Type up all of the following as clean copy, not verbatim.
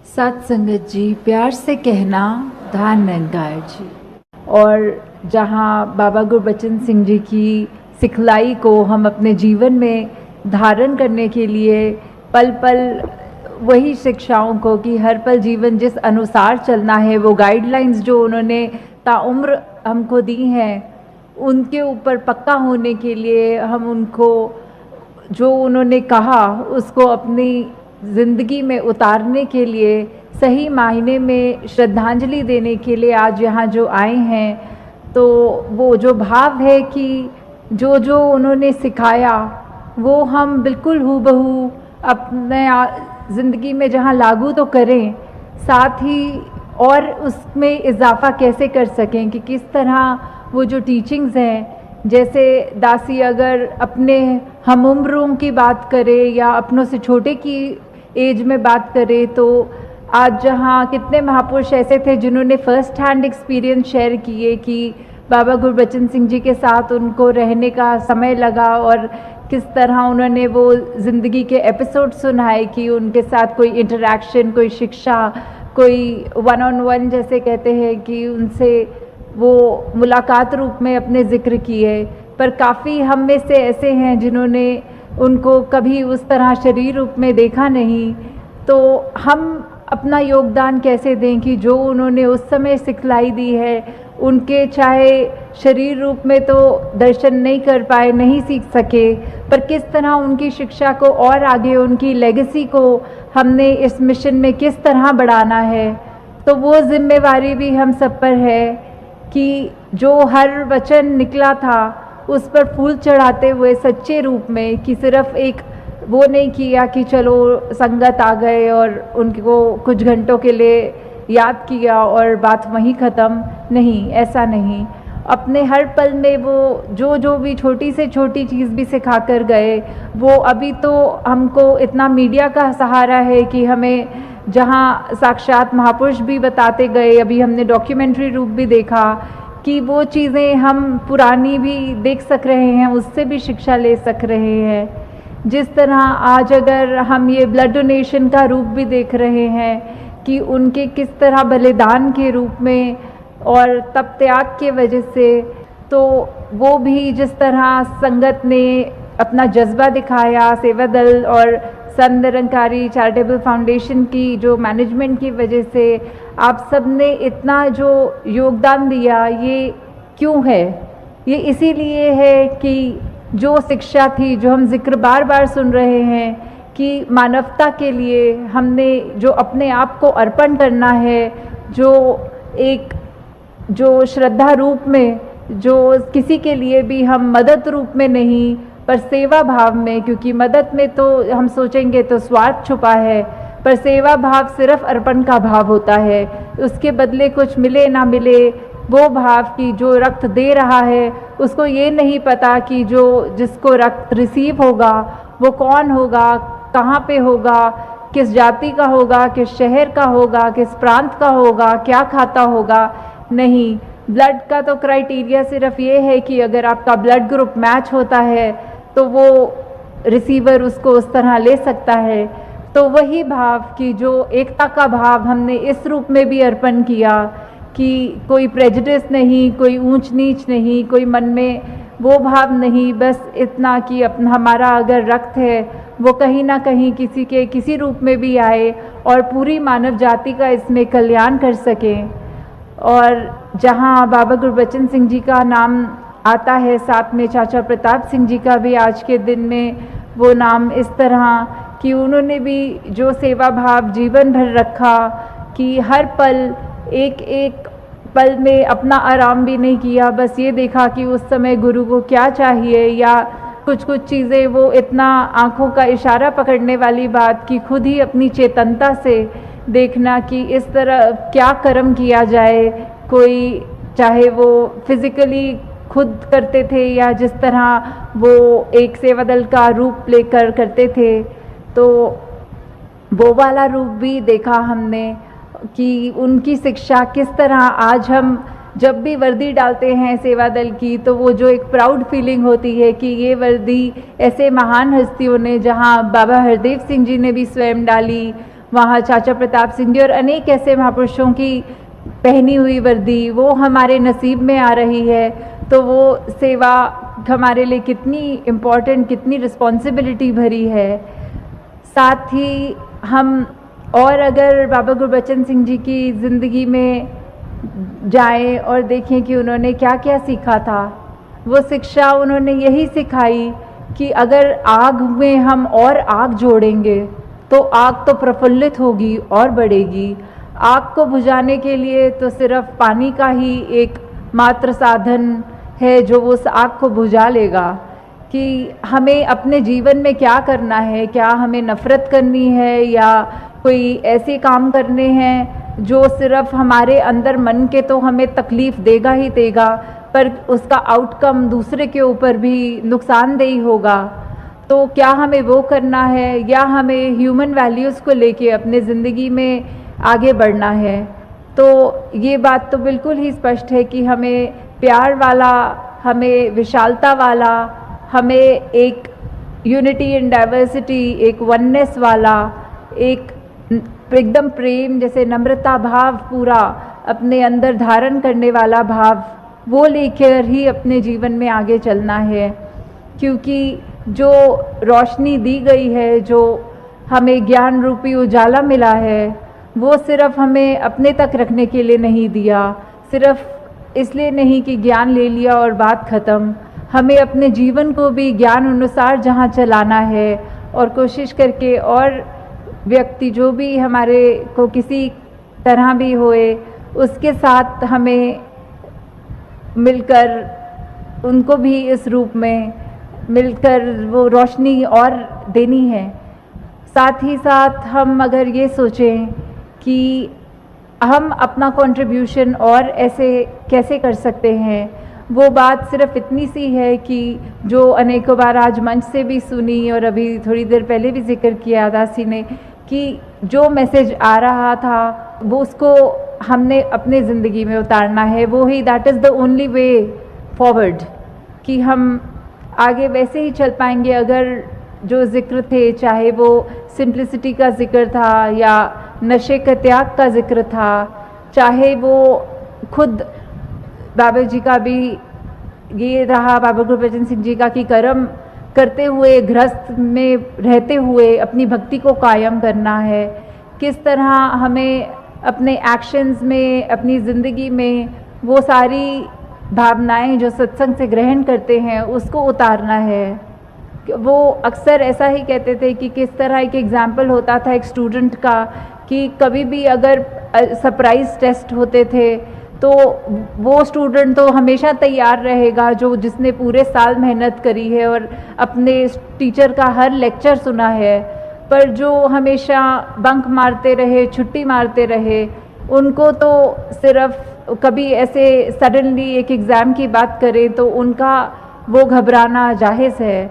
सत संगत जी, प्यार से कहना धान नंगार जी। और जहाँ बाबा गुरबचन सिंह जी की सिखलाई को हम अपने जीवन में धारण करने के लिए पल पल वही शिक्षाओं को कि हर पल जीवन जिस अनुसार चलना है, वो गाइडलाइंस जो उन्होंने ताउम्र हमको दी हैं, उनके ऊपर पक्का होने के लिए हम उनको जो उन्होंने कहा उसको अपनी ज़िंदगी में उतारने के लिए सही मायने में श्रद्धांजलि देने के लिए आज यहाँ जो आए हैं, तो वो जो भाव है कि जो जो उन्होंने सिखाया वो हम बिल्कुल हूबहू अपने ज़िंदगी में जहाँ लागू तो करें, साथ ही और उसमें इजाफ़ा कैसे कर सकें कि किस तरह वो जो टीचिंग्स हैं, जैसे दासी अगर अपने हम उम्रों की बात करे या अपनों से छोटे की एज में बात करे, तो आज जहाँ कितने महापुरुष ऐसे थे जिन्होंने फर्स्ट हैंड एक्सपीरियंस शेयर किए कि बाबा गुरबचन सिंह जी के साथ उनको रहने का समय लगा और किस तरह उन्होंने वो ज़िंदगी के एपिसोड सुनाए कि उनके साथ कोई इंटरेक्शन, कोई शिक्षा, कोई वन ऑन वन जैसे कहते हैं कि उनसे वो मुलाकात रूप में अपने ज़िक्र किए। पर काफ़ी हम में से ऐसे हैं जिन्होंने उनको कभी उस तरह शरीर रूप में देखा नहीं, तो हम अपना योगदान कैसे दें कि जो उन्होंने उस समय सिखलाई दी है, उनके चाहे शरीर रूप में तो दर्शन नहीं कर पाए, नहीं सीख सके, पर किस तरह उनकी शिक्षा को और आगे उनकी लेगेसी को हमने इस मिशन में किस तरह बढ़ाना है। तो वो जिम्मेवारी भी हम सब पर है कि जो हर वचन निकला था उस पर फूल चढ़ाते हुए सच्चे रूप में, कि सिर्फ एक वो नहीं किया कि चलो संगत आ गए और उनको कुछ घंटों के लिए याद किया और बात वहीं ख़त्म, नहीं, ऐसा नहीं। अपने हर पल में वो जो भी छोटी से छोटी चीज़ भी सिखा कर गए, वो अभी तो हमको इतना मीडिया का सहारा है कि हमें जहाँ साक्षात महापुरुष भी बताते गए, अभी हमने डॉक्यूमेंट्री रूप भी देखा कि वो चीज़ें हम पुरानी भी देख सक रहे हैं, उससे भी शिक्षा ले सक रहे हैं। जिस तरह आज अगर हम ये ब्लड डोनेशन का रूप भी देख रहे हैं कि उनके किस तरह बलिदान के रूप में और तप त्याग के वजह से, तो वो भी जिस तरह संगत ने अपना जज्बा दिखाया, सेवा दल और संत निरंकारी चैरिटेबल फाउंडेशन की जो मैनेजमेंट की वजह से आप सब ने इतना जो योगदान दिया, ये क्यों है? ये इसीलिए है कि जो शिक्षा थी, जो हम जिक्र बार बार सुन रहे हैं कि मानवता के लिए हमने जो अपने आप को अर्पण करना है, जो एक जो श्रद्धा रूप में, जो किसी के लिए भी हम मदद रूप में नहीं पर सेवा भाव में, क्योंकि मदद में तो हम सोचेंगे तो स्वार्थ छुपा है, पर सेवा भाव सिर्फ अर्पण का भाव होता है, उसके बदले कुछ मिले ना मिले, वो भाव की जो रक्त दे रहा है उसको ये नहीं पता कि जो जिसको रक्त रिसीव होगा वो कौन होगा, कहाँ पे होगा, किस जाति का होगा, किस शहर का होगा, किस प्रांत का होगा, क्या खाता होगा। नहीं, ब्लड का तो क्राइटेरिया सिर्फ ये है कि अगर आपका ब्लड ग्रुप मैच होता है तो वो रिसीवर उसको उस तरह ले सकता है। तो वही भाव की जो एकता का भाव हमने इस रूप में भी अर्पण किया कि कोई प्रेजुडिस नहीं, कोई ऊंच नीच नहीं, कोई मन में वो भाव नहीं, बस इतना कि अपना हमारा अगर रक्त है वो कहीं ना कहीं किसी के किसी रूप में भी आए और पूरी मानव जाति का इसमें कल्याण कर सके। और जहाँ बाबा गुरबचन सिंह जी का नाम आता है, साथ में चाचा प्रताप सिंह जी का भी आज के दिन में वो नाम इस तरह कि उन्होंने भी जो सेवा भाव जीवन भर रखा कि हर पल एक एक पल में अपना आराम भी नहीं किया, बस ये देखा कि उस समय गुरु को क्या चाहिए, या कुछ चीज़ें वो इतना आँखों का इशारा पकड़ने वाली बात कि खुद ही अपनी चेतनता से देखना कि इस तरह क्या कर्म किया जाए। कोई चाहे वो फिज़िकली खुद करते थे या जिस तरह वो एक सेवा दल का रूप लेकर करते थे, तो वो वाला रूप भी देखा हमने कि उनकी शिक्षा किस तरह आज हम जब भी वर्दी डालते हैं सेवा दल की, तो वो जो एक प्राउड फीलिंग होती है कि ये वर्दी ऐसे महान हस्तियों ने, जहाँ बाबा हरदेव सिंह जी ने भी स्वयं डाली, वहाँ चाचा प्रताप सिंह जी और अनेक ऐसे महापुरुषों की पहनी हुई वर्दी वो हमारे नसीब में आ रही है, तो वो सेवा हमारे लिए कितनी इम्पोर्टेंट, कितनी रिस्पॉन्सिबिलिटी भरी है। साथ ही हम और अगर बाबा गुरबचन सिंह जी की ज़िंदगी में जाएं और देखें कि उन्होंने क्या क्या सीखा था, वो शिक्षा उन्होंने यही सिखाई कि अगर आग में हम और आग जोड़ेंगे तो आग तो प्रफुल्लित होगी और बढ़ेगी। आग को बुझाने के लिए तो सिर्फ पानी का ही एक मात्र साधन है जो उस आग को बुझा लेगा। कि हमें अपने जीवन में क्या करना है, क्या हमें नफ़रत करनी है या कोई ऐसे काम करने हैं जो सिर्फ हमारे अंदर मन के तो हमें तकलीफ़ देगा ही देगा, पर उसका आउटकम दूसरे के ऊपर भी नुकसानदेही होगा। तो क्या हमें वो करना है या हमें ह्यूमन वैल्यूज़ को लेके अपने ज़िंदगी में आगे बढ़ना है। तो ये बात तो बिल्कुल ही स्पष्ट है कि हमें प्यार वाला, हमें विशालता वाला, हमें एक यूनिटी इन डाइवर्सिटी, एक वननेस वाला, एक एकदम प्रेम जैसे नम्रता भाव पूरा अपने अंदर धारण करने वाला भाव, वो लेकर ही अपने जीवन में आगे चलना है। क्योंकि जो रोशनी दी गई है, जो हमें ज्ञान रूपी उजाला मिला है, वो सिर्फ हमें अपने तक रखने के लिए नहीं दिया, सिर्फ इसलिए नहीं कि ज्ञान ले लिया और बात ख़त्म। हमें अपने जीवन को भी ज्ञान अनुसार जहाँ चलाना है और कोशिश करके और व्यक्ति जो भी हमारे को किसी तरह भी होए उसके साथ हमें मिलकर उनको भी इस रूप में मिलकर वो रोशनी और देनी है। साथ ही साथ हम अगर ये सोचें कि हम अपना कंट्रीब्यूशन और ऐसे कैसे कर सकते हैं, वो बात सिर्फ इतनी सी है कि जो अनेकों बार आज मंच से भी सुनी और अभी थोड़ी देर पहले भी जिक्र किया दासी ने कि जो मैसेज आ रहा था वो उसको हमने अपने ज़िंदगी में उतारना है। वो ही that is the only way forward कि हम आगे वैसे ही चल पाएंगे। अगर जो जिक्र थे, चाहे वो सिंप्लिसिटी का जिक्र था या नशे का त्याग का जिक्र था, चाहे वो खुद बाबा जी का भी ये रहा, बाबा गुरबचन सिंह जी का कि कर्म करते हुए, गृहस्थ में रहते हुए अपनी भक्ति को कायम करना है। किस तरह हमें अपने एक्शंस में, अपनी ज़िंदगी में वो सारी भावनाएं जो सत्संग से ग्रहण करते हैं उसको उतारना है। वो अक्सर ऐसा ही कहते थे कि किस तरह एक एग्ज़ाम्पल होता था एक स्टूडेंट का कि कभी भी अगर सरप्राइज़ टेस्ट होते थे तो वो स्टूडेंट तो हमेशा तैयार रहेगा जो जिसने पूरे साल मेहनत करी है और अपने टीचर का हर लेक्चर सुना है, पर जो हमेशा बंक मारते रहे, छुट्टी मारते रहे, उनको तो सिर्फ कभी ऐसे सडनली एक एग्ज़ाम की बात करें तो उनका वो घबराना जायज़ है।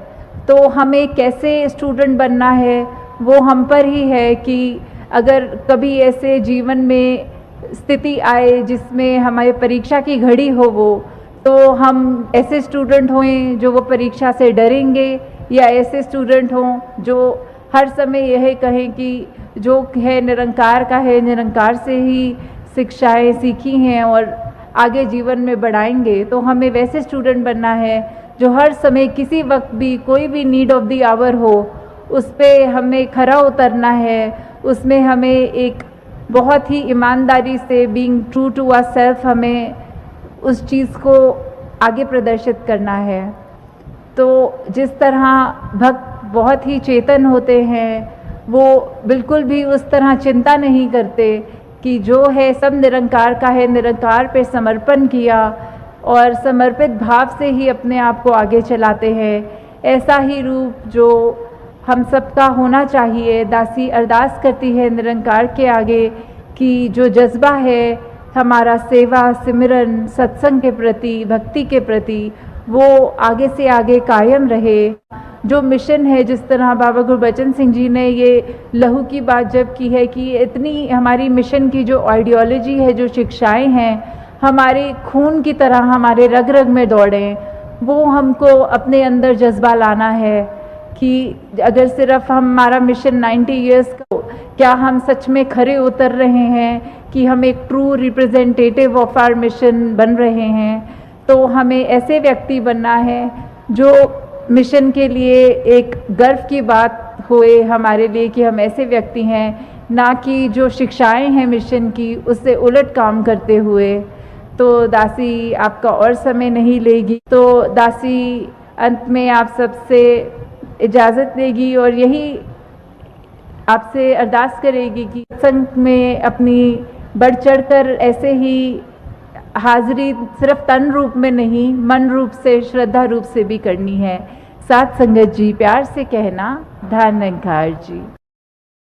तो हमें कैसे स्टूडेंट बनना है वो हम पर ही है कि अगर कभी ऐसे जीवन में स्थिति आए जिसमें हमारे परीक्षा की घड़ी हो वो, तो हम ऐसे स्टूडेंट हों जो वो परीक्षा से डरेंगे या ऐसे स्टूडेंट हों जो हर समय यह कहें कि जो है निरंकार का है, निरंकार से ही शिक्षाएं सीखी हैं और आगे जीवन में बढ़ाएंगे। तो हमें वैसे स्टूडेंट बनना है जो हर समय किसी वक्त भी कोई भी नीड ऑफ द आवर हो उस पर हमें खरा उतरना है। उसमें हमें एक बहुत ही ईमानदारी से being true to our self हमें उस चीज़ को आगे प्रदर्शित करना है। तो जिस तरह भक्त बहुत ही चेतन होते हैं, वो बिल्कुल भी उस तरह चिंता नहीं करते कि जो है सब निरंकार का है, निरंकार पे समर्पण किया और समर्पित भाव से ही अपने आप को आगे चलाते हैं। ऐसा ही रूप जो हम सबका होना चाहिए। दासी अरदास करती है निरंकार के आगे कि जो जज्बा है हमारा सेवा, सिमरन, सत्संग के प्रति, भक्ति के प्रति, वो आगे से आगे कायम रहे। जो मिशन है, जिस तरह बाबा गुरबचन सिंह जी ने ये लहू की बात जब की है कि इतनी हमारी मिशन की जो आइडियोलॉजी है, जो शिक्षाएं हैं, हमारे खून की तरह हमारे रग रग में दौड़ें, वो हमको अपने अंदर जज्बा लाना है कि अगर सिर्फ हमारा मिशन 90 इयर्स का क्या हम सच में खरे उतर रहे हैं कि हम एक true representative of our mission बन रहे हैं। तो हमें ऐसे व्यक्ति बनना है जो मिशन के लिए एक गर्व की बात होए हमारे लिए कि हम ऐसे व्यक्ति हैं, ना कि जो शिक्षाएं हैं मिशन की उससे उलट काम करते हुए। तो दासी आपका और समय नहीं लेगी, तो दासी अंत में आप सबसे इजाज़त लेगी और यही आपसे अरदास करेगी कि सत्संग में अपनी बढ़ चढ़कर ऐसे ही हाजिरी सिर्फ तन रूप में नहीं, मन रूप से, श्रद्धा रूप से भी करनी है। साथ संगत जी, प्यार से कहना, धन निरंकार जी।